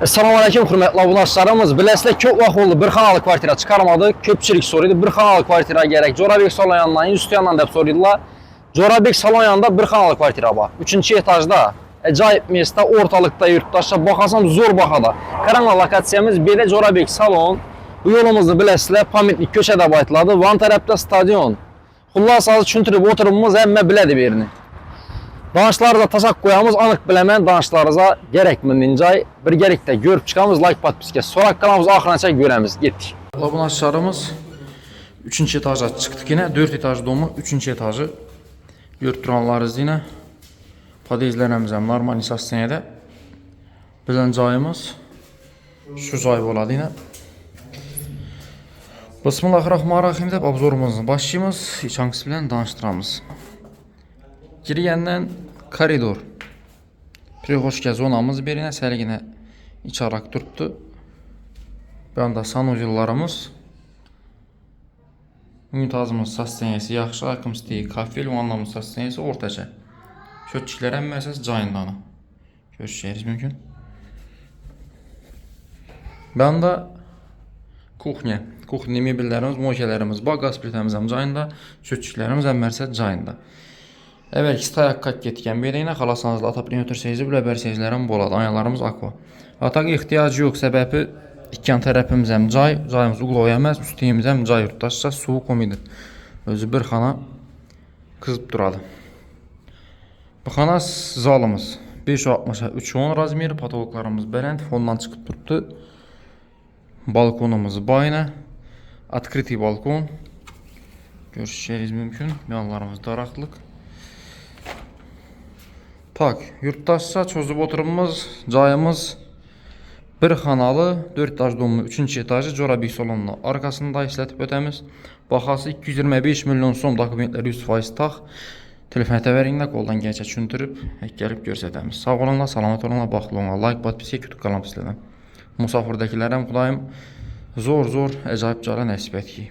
Assalamu alaikum hörmətli abunəçilərimiz. Biləsiniz çox vaxt oldu bir xanalı kvartira çıxarmadıq. Köpçülük soruydu. Bir xanalı kvartira gərək. Corabek salon yanından, üstü yanından da soruydular. Corabek salon yanında bir xanalı kvartira var. 3-cü etajda. Acayip mesdə, ortalıqda yurttaşa baxasam zor baxada. Karanlı lokasiyamız belə Corabek salon. Bu yolumuzu biləsiniz, Pamitlik köşədə baytladı. Van tərəfdə stadion. Xullasazı çüntürüb oturumumuz əmmə bilədi birini. Danışlarınıza taşak koyamız, anıq biləmən danışlarınıza gərəkmi nincay. Bir gərəkdə görüb çıxamız, like patpiske. Sonra kanalımız axırına görəmiz, getdik. Bu aşağımız 3-cü etaja çıxdıq yine. 4 etaj domu, 3-cü etajı görüb duranlarız yine. Padezlərəmizəm normal nisasiyədə. Bilən cayımız şu cay oladı yine. Bismillahirrahmanirrahim deyib obzorumuzun başlayımız, içəngisi bilən danışdıramız. Giriyəndən koridor. Prixoşka zonamız birinə sərginə içaraq durubdu. Bu anda sanuzillarımız. Ünitazımız sasteniyesi yaxşı, akımstığı kafel, vanlamız sasteniyesi ortaca. Şötçüklər əmməsəz cayındanı. Görüşəcəyiz mümkün. Bu anda kuxnya. Kuxnya mebellərimiz, mokelərimiz, gaz plitəmiz cayında, şötçüklərimiz əmmərsə cayında. Əvvəlki stayak kat getkən beləyinə xalasanızla ataprinatör seyzi bilə bərseyizlərəm boladı. Aynalarımız aqua. Ataq ihtiyacı yox, səbəbi ikən tərəfimizəm cay, cayımız uqloya əməz, üstəyimizəm cay yurttaşsa suğu komidir. Özü bir xana qızıb duradı. Bu xana zalımız 5.60'a 3.10 razmeri, patologlarımız bələnd, fondan çıxıb durubdu. Balkonumuz bayına, открытый balkon. Görüşəcəyiz mümkün, yanlarımız daraqlıq. Tak, yurttaşsa çözüb oturumumuz, cayımız bir xanalı, 4 etaj domlu, 3-cü etajı Corabek salonunun arkasında işlətib ötəmiz. Baxası 225 milyon som, dokumentləri 100% tax. Telefon təvərinlə qoldan gələcək çüntürüb, gəlib görsədəmiz. Sağ olunla, salamat olunla, baxlı olunla, like, patpiske, kütük qalam pislədən. Musafirdəkilərəm Xudayım zor, əcayib cara nəsib etki.